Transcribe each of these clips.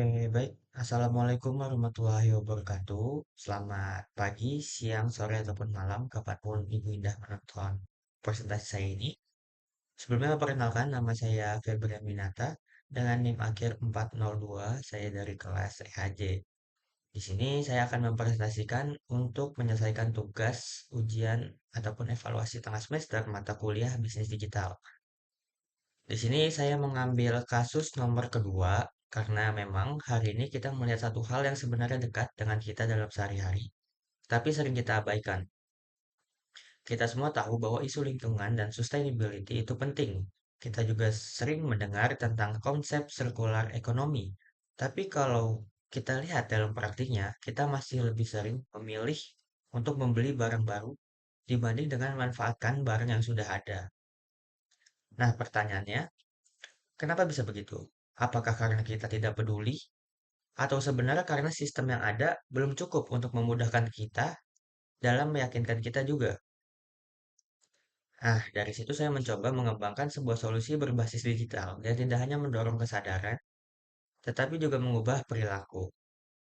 Oke, baik. Assalamualaikum warahmatullahi wabarakatuh. Selamat pagi, siang, sore, ataupun malam, kapanpun Ibu Indah menonton presentasi saya ini. Sebelumnya perkenalkan, nama saya Febri Aminata dengan NIM akhir 402, saya dari kelas EHJ. Di sini saya akan mempresentasikan untuk menyelesaikan tugas, ujian, ataupun evaluasi tengah semester mata kuliah bisnis digital. Di sini saya mengambil kasus nomor kedua karena memang hari ini kita melihat satu hal yang sebenarnya dekat dengan kita dalam sehari-hari, tapi sering kita abaikan. Kita semua tahu bahwa isu lingkungan dan sustainability itu penting. Kita juga sering mendengar tentang konsep circular economy. Tapi kalau kita lihat dalam praktiknya, kita masih lebih sering memilih untuk membeli barang baru dibanding dengan memanfaatkan barang yang sudah ada. Nah, pertanyaannya, kenapa bisa begitu? Apakah karena kita tidak peduli? Atau sebenarnya karena sistem yang ada belum cukup untuk memudahkan kita dalam meyakinkan kita juga? Nah, dari situ saya mencoba mengembangkan sebuah solusi berbasis digital yang tidak hanya mendorong kesadaran, tetapi juga mengubah perilaku.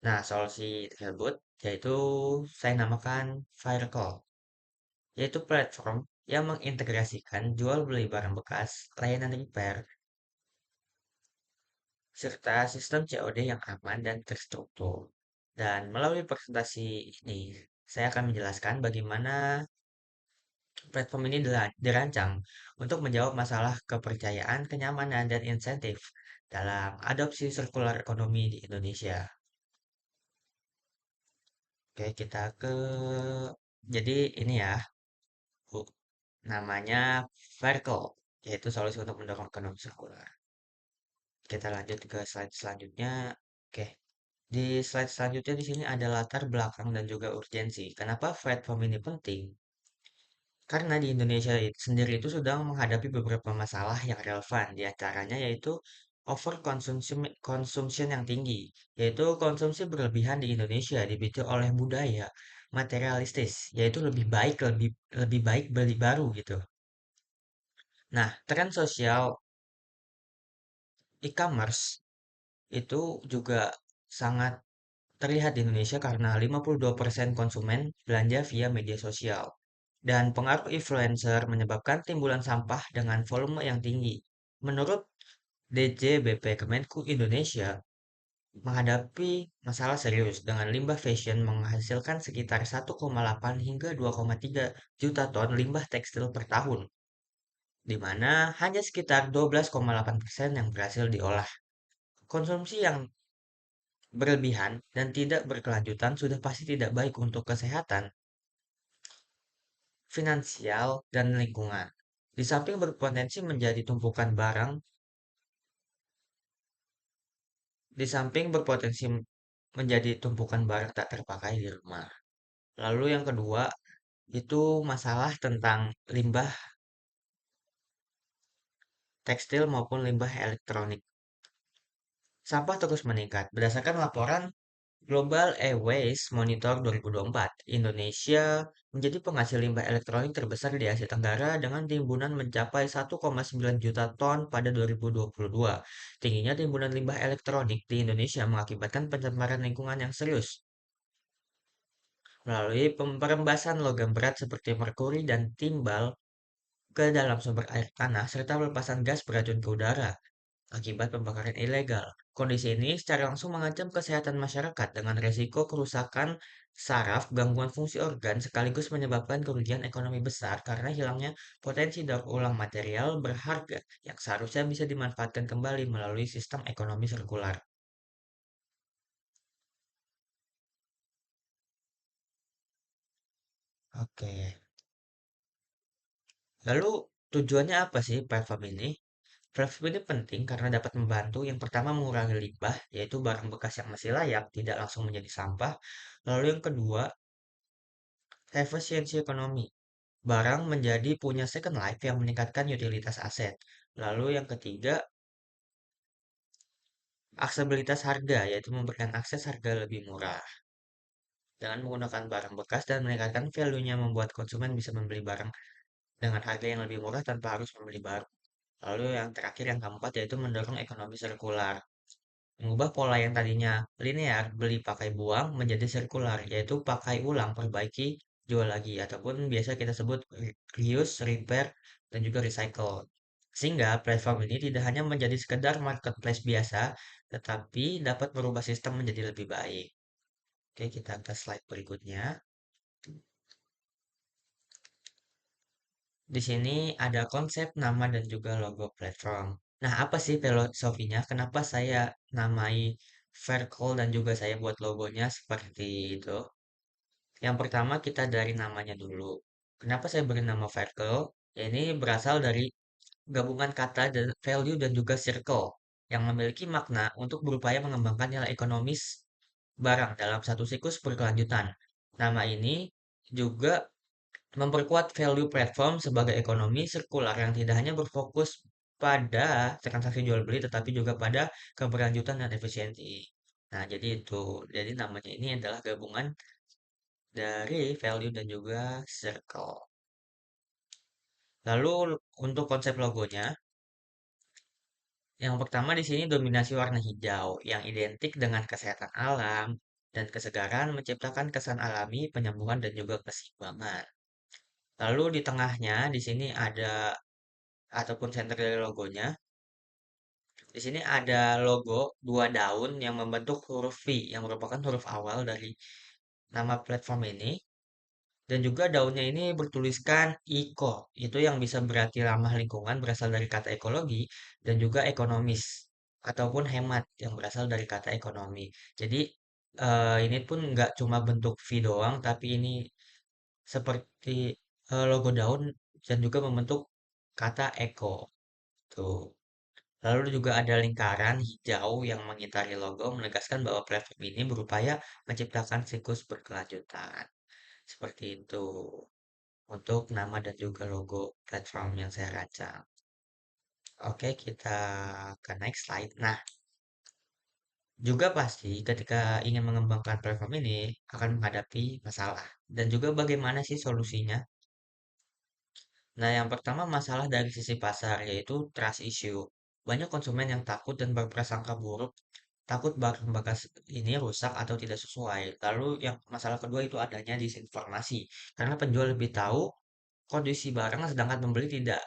Nah, solusi tersebut yaitu saya namakan Firecall, yaitu platform yang mengintegrasikan jual beli barang bekas, layanan repair, serta sistem COD yang aman dan terstruktur. Dan melalui presentasi ini, saya akan menjelaskan bagaimana platform ini dirancang untuk menjawab masalah kepercayaan, kenyamanan, dan insentif dalam adopsi sirkular ekonomi di Indonesia. Oke, kita ke... Jadi ini ya, Bu, namanya Verkle, yaitu solusi untuk mendorong ekonomi sirkular. Kita lanjut ke slide selanjutnya. Oke, di slide selanjutnya di sini ada latar belakang dan juga urgensi. Kenapa platform ini penting? Karena di Indonesia sendiri itu sedang menghadapi beberapa masalah yang relevan, di antaranya yaitu consumption yang tinggi, yaitu konsumsi berlebihan di Indonesia dipicu oleh budaya materialistis, yaitu lebih baik beli baru gitu. Nah, tren sosial e-commerce itu juga sangat terlihat di Indonesia karena 52% konsumen belanja via media sosial. Dan pengaruh influencer menyebabkan timbulan sampah dengan volume yang tinggi. Menurut DJBP Kemenku Indonesia, menghadapi masalah serius dengan limbah fashion menghasilkan sekitar 1,8 hingga 2,3 juta ton limbah tekstil per tahun, di mana hanya sekitar 12,8% yang berhasil diolah. Konsumsi yang berlebihan dan tidak berkelanjutan sudah pasti tidak baik untuk kesehatan, finansial, dan lingkungan. Di samping berpotensi menjadi tumpukan barang, di samping berpotensi menjadi tumpukan barang tak terpakai di rumah. Lalu yang kedua, itu masalah tentang limbah tekstil maupun limbah elektronik. Sampah terus meningkat. Berdasarkan laporan Global E-Waste Monitor 2024, Indonesia menjadi penghasil limbah elektronik terbesar di Asia Tenggara dengan timbunan mencapai 1,9 juta ton pada 2022. Tingginya timbunan limbah elektronik di Indonesia mengakibatkan pencemaran lingkungan yang serius melalui perembasan logam berat seperti merkuri dan timbal ke dalam sumber air tanah serta pelepasan gas beracun ke udara akibat pembakaran ilegal. Kondisi ini secara langsung mengancam kesehatan masyarakat dengan resiko kerusakan saraf, gangguan fungsi organ, sekaligus menyebabkan kerugian ekonomi besar karena hilangnya potensi daur ulang material berharga yang seharusnya bisa dimanfaatkan kembali melalui sistem ekonomi sirkular. Oke, lalu tujuannya apa sih platform ini? Platform ini penting karena dapat membantu yang pertama mengurangi limbah, yaitu barang bekas yang masih layak tidak langsung menjadi sampah. Lalu yang kedua, efisiensi ekonomi. Barang menjadi punya second life yang meningkatkan utilitas aset. Lalu yang ketiga, aksesibilitas harga, yaitu memberikan akses harga lebih murah. Dengan menggunakan barang bekas dan meningkatkan value-nya membuat konsumen bisa membeli barang dengan harga yang lebih murah tanpa harus membeli baru. Lalu yang terakhir yang keempat yaitu mendorong ekonomi sirkular. Mengubah pola yang tadinya linear, beli pakai buang, menjadi sirkular, yaitu pakai ulang, perbaiki, jual lagi, ataupun biasa kita sebut reuse, repair, dan juga recycle. Sehingga platform ini tidak hanya menjadi sekedar marketplace biasa, tetapi dapat merubah sistem menjadi lebih baik. Oke, kita ke slide berikutnya. Di sini ada konsep, nama, dan juga logo platform. Nah, apa sih filosofinya? Kenapa saya namai Verkol dan juga saya buat logonya seperti itu? Yang pertama kita dari namanya dulu. Kenapa saya beri nama Verkol? Ya, ini berasal dari gabungan kata dan value dan juga circle yang memiliki makna untuk berupaya mengembangkan nilai ekonomis barang dalam satu siklus berkelanjutan. Nama ini juga memperkuat value platform sebagai ekonomi sirkular yang tidak hanya berfokus pada transaksi jual beli tetapi juga pada keberlanjutan dan efisiensi. Nah, jadi itu. Jadi namanya ini adalah gabungan dari value dan juga circle. Lalu untuk konsep logonya, yang pertama di sini dominasi warna hijau yang identik dengan kesehatan alam dan kesegaran menciptakan kesan alami, penyambungan dan juga keseimbangan. Lalu di tengahnya di sini ada ataupun center dari logonya. Di sini ada logo dua daun yang membentuk huruf V yang merupakan huruf awal dari nama platform ini. Dan juga daunnya ini bertuliskan eco, itu yang bisa berarti ramah lingkungan berasal dari kata ekologi dan juga ekonomis ataupun hemat yang berasal dari kata ekonomi. Jadi ini pun nggak cuma bentuk V doang, tapi ini seperti logo daun dan juga membentuk kata eco. Tuh. Lalu juga ada lingkaran hijau yang mengitari logo menegaskan bahwa platform ini berupaya menciptakan siklus berkelanjutan. Seperti itu untuk nama dan juga logo platform yang saya rancang. Oke, kita ke next slide. Nah, juga pasti ketika ingin mengembangkan platform ini akan menghadapi masalah. Dan juga bagaimana sih solusinya? Nah, yang pertama masalah dari sisi pasar yaitu trust issue. Banyak konsumen yang takut dan berprasangka buruk, takut barang bekas ini rusak atau tidak sesuai. Lalu yang masalah kedua itu adanya disinformasi. Karena penjual lebih tahu kondisi barang sedangkan pembeli tidak.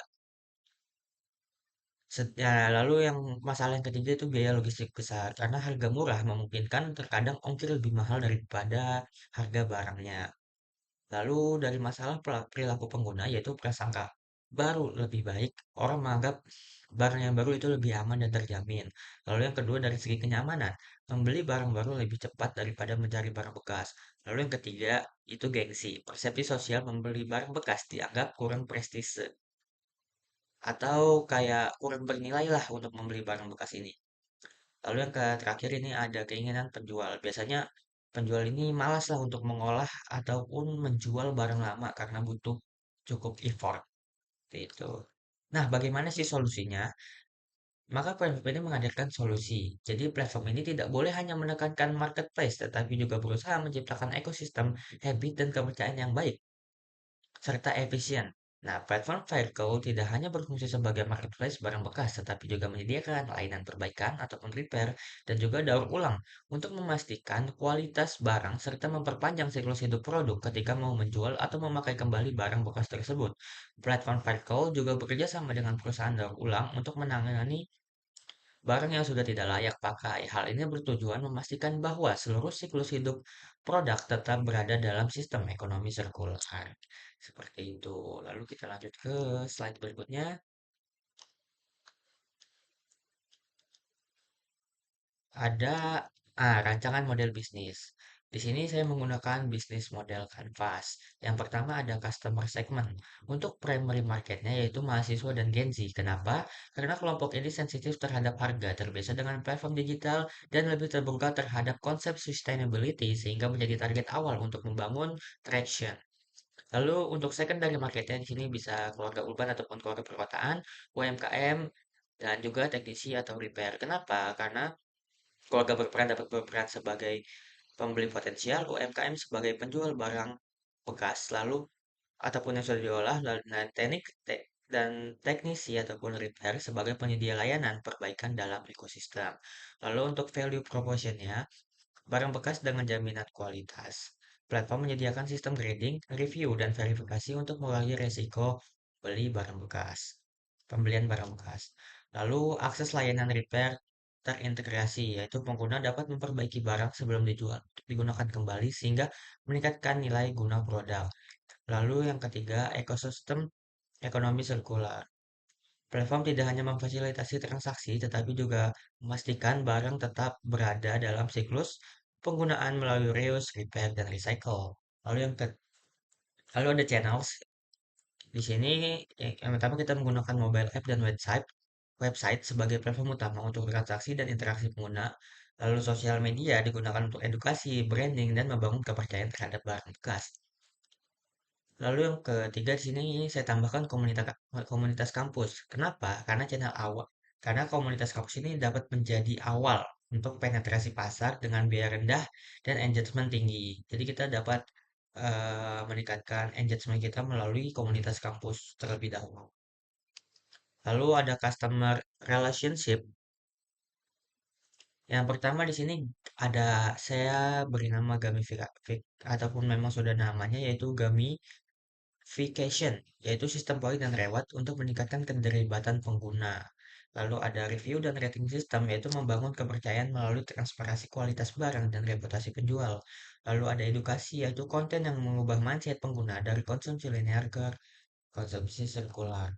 Ya, lalu yang masalah yang ketiga itu biaya logistik besar. Karena harga murah memungkinkan terkadang ongkir lebih mahal daripada harga barangnya. Lalu dari masalah perilaku pengguna yaitu prasangka baru lebih baik, orang menganggap barang yang baru itu lebih aman dan terjamin. Lalu yang kedua dari segi kenyamanan, membeli barang baru lebih cepat daripada mencari barang bekas. Lalu yang ketiga itu gengsi, persepsi sosial membeli barang bekas dianggap kurang prestise atau kayak kurang bernilai lah untuk membeli barang bekas ini. Lalu yang terakhir ini ada keinginan penjual. Biasanya penjual ini malas lah untuk mengolah ataupun menjual barang lama karena butuh cukup effort. Seperti itu. Nah, bagaimana sih solusinya? Maka platform ini menghadirkan solusi. Jadi platform ini tidak boleh hanya menekankan marketplace, tetapi juga berusaha menciptakan ekosistem, habit, dan kepercayaan yang baik serta efisien. Nah, platform Fireco tidak hanya berfungsi sebagai marketplace barang bekas, tetapi juga menyediakan layanan perbaikan ataupun repair dan juga daur ulang untuk memastikan kualitas barang serta memperpanjang siklus hidup produk ketika mau menjual atau memakai kembali barang bekas tersebut. Platform Fireco juga bekerja sama dengan perusahaan daur ulang untuk menangani barang yang sudah tidak layak pakai. Hal ini bertujuan memastikan bahwa seluruh siklus hidup produk tetap berada dalam sistem ekonomi sirkular. Seperti itu. Lalu kita lanjut ke slide berikutnya. Ada rancangan model bisnis. Di sini saya menggunakan bisnis model Canvas. Yang pertama ada customer segment. Untuk primary marketnya yaitu mahasiswa dan Gen Z. Kenapa? Karena kelompok ini sensitif terhadap harga, terbiasa dengan platform digital, dan lebih terbuka terhadap konsep sustainability sehingga menjadi target awal untuk membangun traction. Lalu untuk secondary marketnya di sini bisa keluarga urban ataupun keluarga perkotaan, UMKM, dan juga teknisi atau repair. Kenapa? Karena keluarga berperan dapat berperan sebagai pembeli potensial, UMKM sebagai penjual barang bekas, lalu ataupun yang sudah diolah, dan teknik dan teknisi ataupun repair sebagai penyedia layanan perbaikan dalam ekosistem. Lalu untuk value proposition-nya, barang bekas dengan jaminan kualitas. Platform menyediakan sistem grading, review, dan verifikasi untuk mengurangi resiko beli barang bekas. Pembelian barang bekas. Lalu akses layanan repair terintegrasi, yaitu pengguna dapat memperbaiki barang sebelum dijual untuk digunakan kembali sehingga meningkatkan nilai guna produk. Lalu yang ketiga, ekosistem ekonomi sirkular. Platform tidak hanya memfasilitasi transaksi, tetapi juga memastikan barang tetap berada dalam siklus penggunaan melalui reuse, repair, dan recycle. Lalu lalu ada channels. Di sini yang pertama kita menggunakan mobile app dan website sebagai platform utama untuk transaksi dan interaksi pengguna. Lalu sosial media digunakan untuk edukasi, branding, dan membangun kepercayaan terhadap barang bekas. Lalu yang ketiga di sini saya tambahkan komunitas kampus. Kenapa? Karena komunitas kampus ini dapat menjadi awal untuk penetrasi pasar dengan biaya rendah dan engagement tinggi. Jadi kita dapat meningkatkan engagement kita melalui komunitas kampus terlebih dahulu. Lalu ada customer relationship. Yang pertama di sini ada saya beri nama gamifikasi ataupun memang sudah namanya yaitu Vacation, yaitu sistem poin dan reward untuk meningkatkan keterlibatan pengguna. Lalu ada review dan rating system, yaitu membangun kepercayaan melalui transparansi kualitas barang dan reputasi penjual. Lalu ada edukasi, yaitu konten yang mengubah mindset pengguna dari konsumsi linear ke konsumsi sirkular.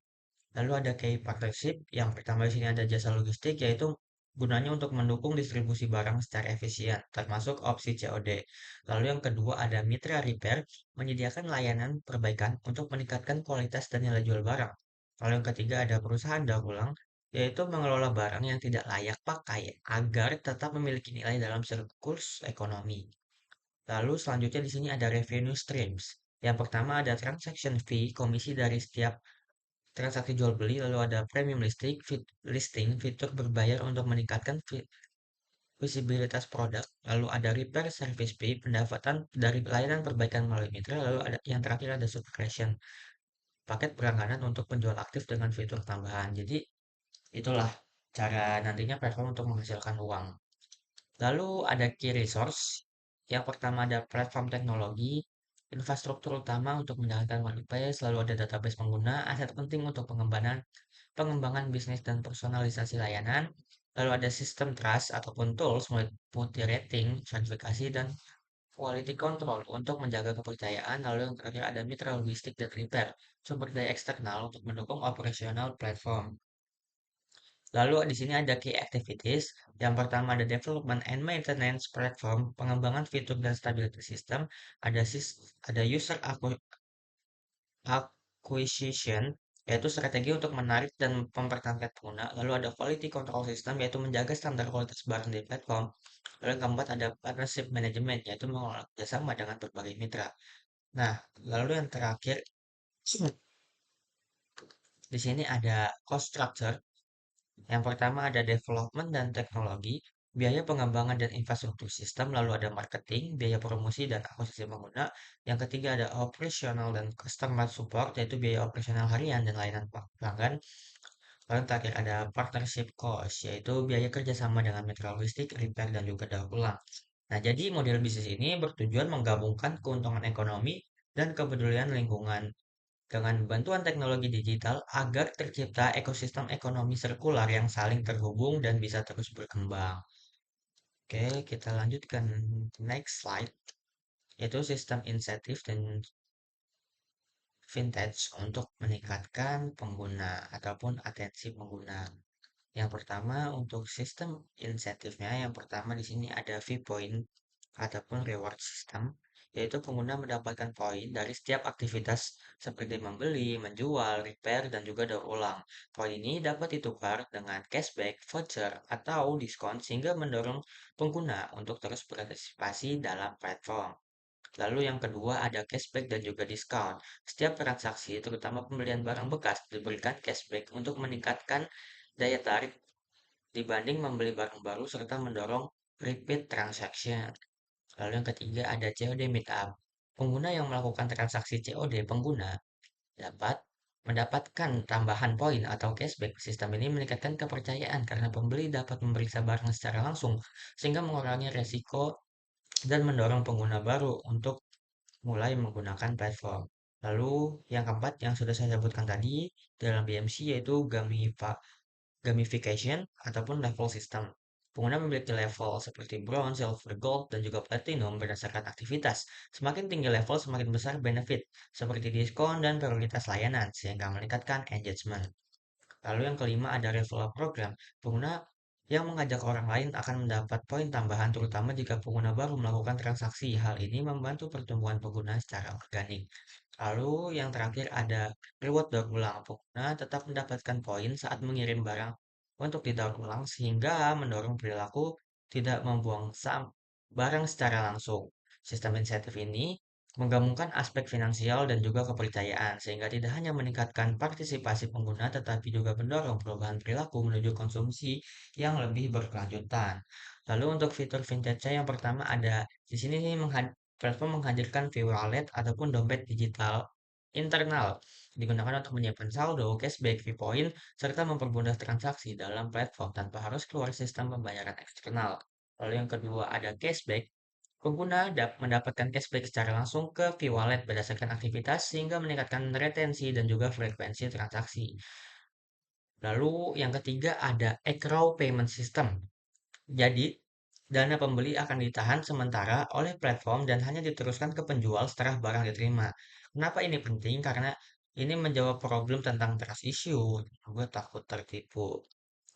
Lalu ada key partnership, yang pertama di sini ada jasa logistik, yaitu gunanya untuk mendukung distribusi barang secara efisien, termasuk opsi COD. Lalu yang kedua ada mitra repair, menyediakan layanan perbaikan untuk meningkatkan kualitas dan nilai jual barang. Lalu yang ketiga ada perusahaan daur ulang, yaitu mengelola barang yang tidak layak pakai agar tetap memiliki nilai dalam siklus ekonomi. Lalu selanjutnya di sini ada revenue streams. Yang pertama ada transaction fee, komisi dari setiap transaksi jual beli, lalu ada premium listing, fitur berbayar untuk meningkatkan visibilitas produk, lalu ada repair service fee, pendapatan dari layanan perbaikan melalui mitra, lalu ada yang terakhir ada subscription, paket berlangganan untuk penjual aktif dengan fitur tambahan. Jadi itulah cara nantinya platform untuk menghasilkan uang. Lalu ada key resource. Yang pertama ada platform teknologi, infrastruktur utama untuk menjalankan marketplace, lalu ada database pengguna, aset penting untuk pengembangan bisnis dan personalisasi layanan, lalu ada sistem trust ataupun tools multi rating, verifikasi, dan quality control untuk menjaga kepercayaan, lalu yang terakhir ada mitra logistik dan repair, sumber daya eksternal untuk mendukung operasional platform. Lalu di sini ada key activities. Yang pertama ada development and maintenance platform, pengembangan fitur dan stability system, ada user acquisition, yaitu strategi untuk menarik dan mempertahankan pengguna. Lalu ada quality control system, yaitu menjaga standar kualitas barang di platform. Lalu yang keempat ada partnership management, yaitu mengelola kerjasama dengan berbagai mitra. Nah, lalu yang terakhir, di sini ada cost structure. Yang pertama ada development dan teknologi, biaya pengembangan dan infrastruktur sistem, lalu ada marketing, biaya promosi dan akuisisi pengguna. Yang ketiga ada operational dan customer support, yaitu biaya operasional harian dan layanan pelanggan. Lalu yang terakhir ada partnership cost, yaitu biaya kerjasama dengan mitra logistik, repair, dan juga daur ulang. Nah, jadi model bisnis ini bertujuan menggabungkan keuntungan ekonomi dan kepedulian lingkungan dengan bantuan teknologi digital agar tercipta ekosistem ekonomi sirkular yang saling terhubung dan bisa terus berkembang. Oke, kita lanjutkan next slide, yaitu sistem insentif dan vintage untuk meningkatkan pengguna ataupun atensi pengguna. Yang pertama untuk sistem insentifnya, yang pertama di sini ada V-point ataupun reward system, yaitu pengguna mendapatkan poin dari setiap aktivitas seperti membeli, menjual, repair, dan juga daur ulang. Poin ini dapat ditukar dengan cashback, voucher, atau diskon sehingga mendorong pengguna untuk terus berpartisipasi dalam platform. Lalu yang kedua ada cashback dan juga diskon. Setiap transaksi, terutama pembelian barang bekas, diberikan cashback untuk meningkatkan daya tarik dibanding membeli barang baru serta mendorong repeat transaction. Lalu yang ketiga ada COD Meetup. Pengguna yang melakukan transaksi COD pengguna dapat Mendapatkan tambahan poin atau cashback, sistem ini meningkatkan kepercayaan karena pembeli dapat memeriksa barang secara langsung, sehingga mengurangi resiko dan mendorong pengguna baru untuk mulai menggunakan platform. Lalu yang keempat yang sudah saya sebutkan tadi dalam BMC yaitu gamification ataupun level system. Pengguna memiliki level seperti bronze, silver, gold, dan juga platinum berdasarkan aktivitas. Semakin tinggi level, semakin besar benefit, seperti diskon dan prioritas layanan, sehingga meningkatkan engagement. Lalu yang kelima ada referral program. Pengguna yang mengajak orang lain akan mendapat poin tambahan, terutama jika pengguna baru melakukan transaksi. Hal ini membantu pertumbuhan pengguna secara organik. Lalu yang terakhir ada reward daur ulang. Pengguna tetap mendapatkan poin saat mengirim barang untuk didaur ulang sehingga mendorong perilaku tidak membuang barang secara langsung. Sistem insentif ini menggabungkan aspek finansial dan juga kepercayaan sehingga tidak hanya meningkatkan partisipasi pengguna tetapi juga mendorong perubahan perilaku menuju konsumsi yang lebih berkelanjutan. Lalu untuk fitur vintage yang pertama ada di sini nih platform menghadirkan e-wallet ataupun dompet digital internal digunakan untuk menyimpan saldo, cashback, fee point, serta mempermudah transaksi dalam platform tanpa harus keluar sistem pembayaran eksternal. Lalu yang kedua ada cashback. Pengguna mendapatkan cashback secara langsung ke e-wallet berdasarkan aktivitas sehingga meningkatkan retensi dan juga frekuensi transaksi. Lalu yang ketiga ada Accrual Payment System. Jadi, dana pembeli akan ditahan sementara oleh platform dan hanya diteruskan ke penjual setelah barang diterima. Kenapa ini penting? Karena ini menjawab problem tentang trust issue, juga takut tertipu.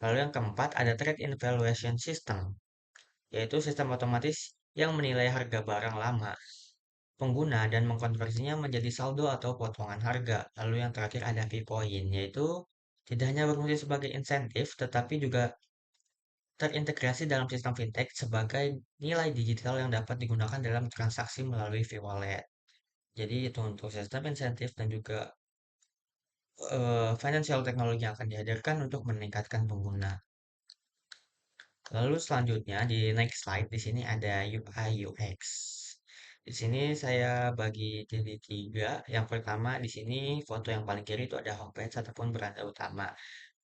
Lalu yang keempat ada Trade in Valuation System, yaitu sistem otomatis yang menilai harga barang lama pengguna dan mengkonversinya menjadi saldo atau potongan harga. Lalu yang terakhir ada fee point, yaitu tidak hanya berfungsi sebagai insentif, tetapi juga terintegrasi dalam sistem fintech sebagai nilai digital yang dapat digunakan dalam transaksi melalui e-wallet. Jadi itu untuk sistem insentif dan juga financial technology yang akan dihadirkan untuk meningkatkan pengguna. Lalu selanjutnya di next slide di sini ada UI UX. Di sini saya bagi jadi tiga. Yang pertama di sini foto yang paling kiri itu ada homepage ataupun beranda utama.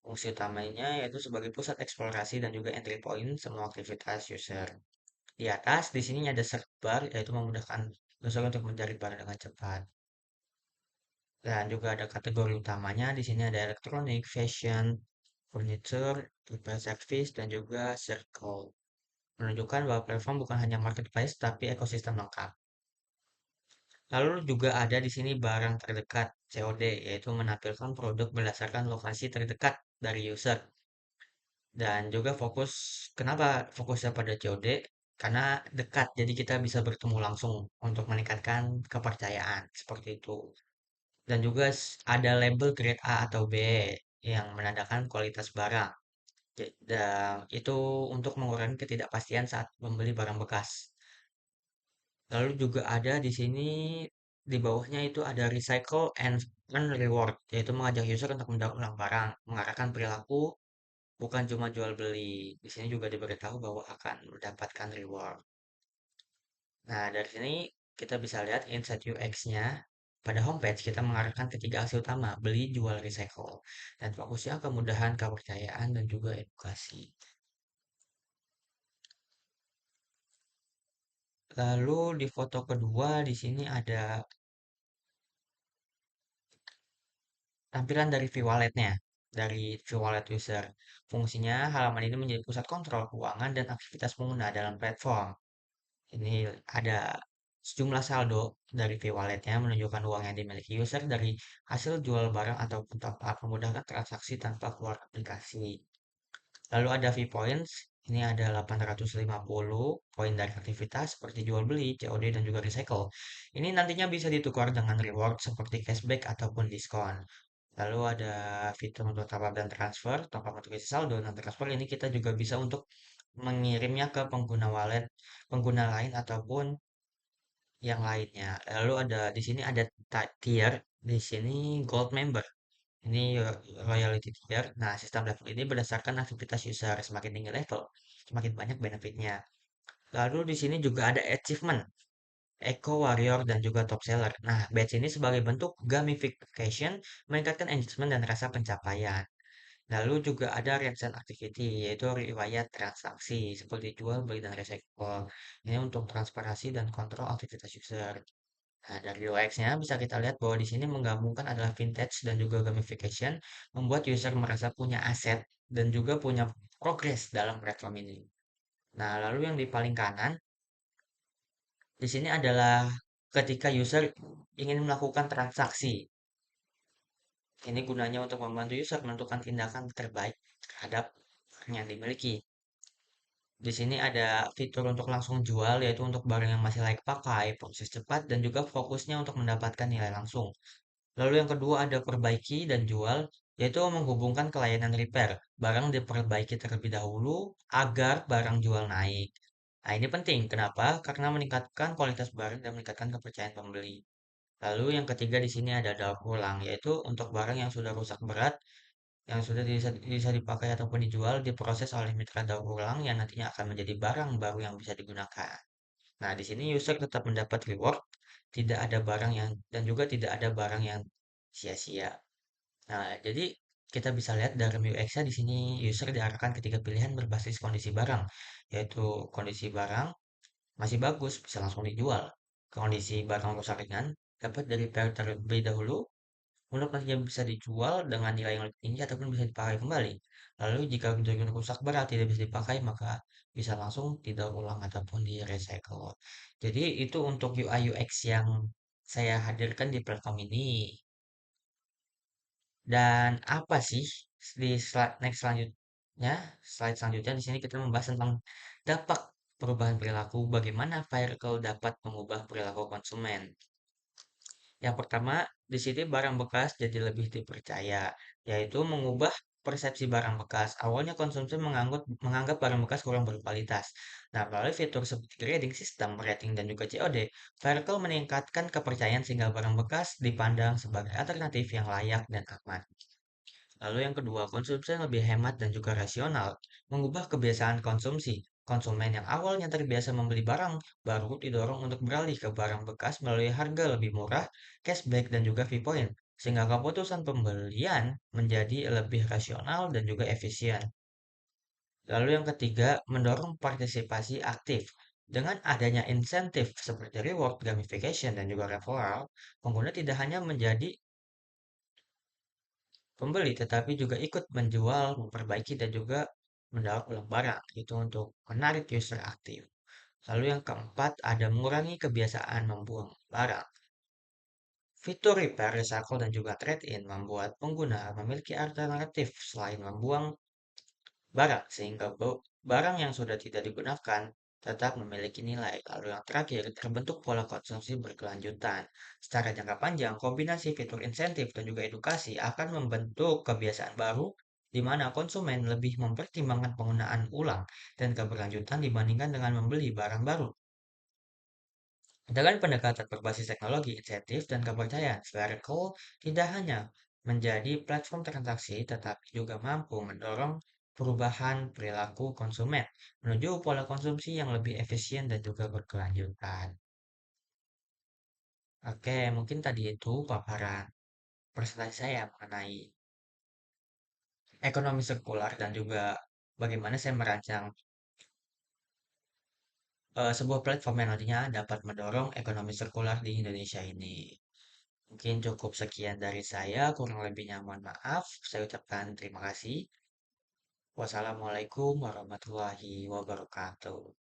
Fungsi utamanya yaitu sebagai pusat eksplorasi dan juga entry point semua aktivitas user. Di atas di sini ada search bar yaitu memudahkan user untuk mencari barang dengan cepat. Dan juga ada kategori utamanya di sini ada elektronik, fashion, furniture, repair service dan juga circle. Menunjukkan bahwa platform bukan hanya marketplace tapi ekosistem lengkap. Lalu juga ada di sini barang terdekat COD, yaitu menampilkan produk berdasarkan lokasi terdekat dari user. Dan juga kenapa fokusnya pada COD? Karena dekat, jadi kita bisa bertemu langsung untuk meningkatkan kepercayaan, seperti itu. Dan juga ada label grade A atau B yang menandakan kualitas barang. Dan itu untuk mengurangi ketidakpastian saat membeli barang bekas. Lalu juga ada di sini di bawahnya itu ada recycle and reward, yaitu mengajak user untuk mendaur ulang barang, mengarahkan perilaku bukan cuma jual beli. Di sini juga diberitahu bahwa akan mendapatkan reward. Nah, dari sini kita bisa lihat insight UX-nya. Pada homepage kita mengarahkan ketiga aksi utama, beli, jual, recycle. Dan fokusnya kemudahan, kepercayaan, dan juga edukasi. Lalu di foto kedua di sini ada tampilan dari V-Wallet-nya, dari V-Wallet user. Fungsinya, halaman ini menjadi pusat kontrol keuangan dan aktivitas pengguna dalam platform. Ini ada sejumlah saldo dari V-Wallet-nya menunjukkan uang yang dimiliki user dari hasil jual barang ataupun top up memudahkan transaksi tanpa keluar aplikasi. Lalu ada V-Points, ini ada 850 poin dari aktivitas seperti jual beli, COD, dan juga recycle. Ini nantinya bisa ditukar dengan reward seperti cashback ataupun diskon. Lalu ada fitur untuk top up dan transfer, top up untuk isi saldo, dan transfer ini kita juga bisa untuk mengirimnya ke pengguna wallet, pengguna lain ataupun yang lainnya. Lalu ada di sini ada tier, di sini gold member. Ini royalty tier. Nah, sistem level ini berdasarkan aktivitas user. Semakin tinggi level, semakin banyak benefitnya. Lalu di sini juga ada achievement. Eco Warrior, dan juga Top Seller. Nah, badge ini sebagai bentuk gamification meningkatkan engagement dan rasa pencapaian. Lalu juga ada reaction activity, yaitu riwayat transaksi seperti jual, beli, dan recycle. Ini untuk transparansi dan kontrol aktivitas user. Nah, dari UX-nya bisa kita lihat bahwa di sini menggabungkan adalah vintage dan juga gamification, membuat user merasa punya aset dan juga punya progres dalam platform ini. Nah, lalu yang di paling kanan, di sini adalah ketika user ingin melakukan transaksi. Ini gunanya untuk membantu user menentukan tindakan terbaik terhadap barang yang dimiliki. Di sini ada fitur untuk langsung jual, yaitu untuk barang yang masih layak pakai, proses cepat, dan juga fokusnya untuk mendapatkan nilai langsung. Lalu yang kedua ada perbaiki dan jual, yaitu menghubungkan ke layanan repair. Barang diperbaiki terlebih dahulu agar barang jual naik. Nah, ini penting. Kenapa? Karena meningkatkan kualitas barang dan meningkatkan kepercayaan pembeli. Lalu yang ketiga di sini ada daur ulang, yaitu untuk barang yang sudah rusak berat, yang sudah bisa dipakai ataupun dijual, diproses oleh mitra daur ulang yang nantinya akan menjadi barang baru yang bisa digunakan. Nah, di sini user tetap mendapat reward, tidak ada barang yang dan juga tidak ada barang yang sia-sia. Nah, jadi kita bisa lihat dalam UX-nya di sini user diarahkan ke tiga pilihan berbasis kondisi barang, yaitu kondisi barang masih bagus, bisa langsung dijual. Kondisi barang rusak ringan dapat dari repair terlebih dahulu untuk nantinya bisa dijual dengan nilai yang lebih tinggi ataupun bisa dipakai kembali. Lalu jika bagian rusak berat tidak bisa dipakai, maka bisa langsung tidak ulang ataupun di recycle. Jadi itu untuk UI UX yang saya hadirkan di platform ini. Dan apa sih di slide selanjutnya di sini kita membahas tentang dampak perubahan perilaku, bagaimana Firecle dapat mengubah perilaku konsumen. Yang pertama, di sini barang bekas jadi lebih dipercaya, yaitu mengubah persepsi barang bekas. Awalnya konsumsi menganggap barang bekas kurang berkualitas. Nah, melalui fitur seperti grading system, rating, dan juga COD, Vertical meningkatkan kepercayaan sehingga barang bekas dipandang sebagai alternatif yang layak dan aman. Lalu yang kedua, konsumsi yang lebih hemat dan juga rasional, mengubah kebiasaan konsumsi. Konsumen yang awalnya terbiasa membeli barang baru didorong untuk beralih ke barang bekas melalui harga lebih murah, cashback, dan juga fee point, sehingga keputusan pembelian menjadi lebih rasional dan juga efisien. Lalu yang ketiga, mendorong partisipasi aktif. Dengan adanya insentif seperti reward, gamification, dan juga referral, pengguna tidak hanya menjadi pembeli, tetapi juga ikut menjual, memperbaiki, dan juga mendaur ulang barang. Itu untuk menarik user aktif. Lalu yang keempat, ada mengurangi kebiasaan membuang barang. Fitur repair, recycle, dan juga trade-in membuat pengguna memiliki alternatif selain membuang barang, sehingga barang yang sudah tidak digunakan tetap memiliki nilai. Lalu yang terakhir, terbentuk pola konsumsi berkelanjutan. Secara jangka panjang, kombinasi fitur insentif dan juga edukasi akan membentuk kebiasaan baru di mana konsumen lebih mempertimbangkan penggunaan ulang dan keberlanjutan dibandingkan dengan membeli barang baru. Dengan pendekatan berbasis teknologi, insentif, dan kepercayaan, Spherical tidak hanya menjadi platform transaksi, tetapi juga mampu mendorong perubahan perilaku konsumen menuju pola konsumsi yang lebih efisien dan juga berkelanjutan. Oke, mungkin tadi itu paparan presentasi saya mengenai ekonomi sirkular dan juga bagaimana saya merancang sebuah platform yang nantinya dapat mendorong ekonomi sirkular di Indonesia ini. Mungkin cukup sekian dari saya, kurang lebihnya mohon maaf. Saya ucapkan terima kasih. Wassalamualaikum warahmatullahi wabarakatuh.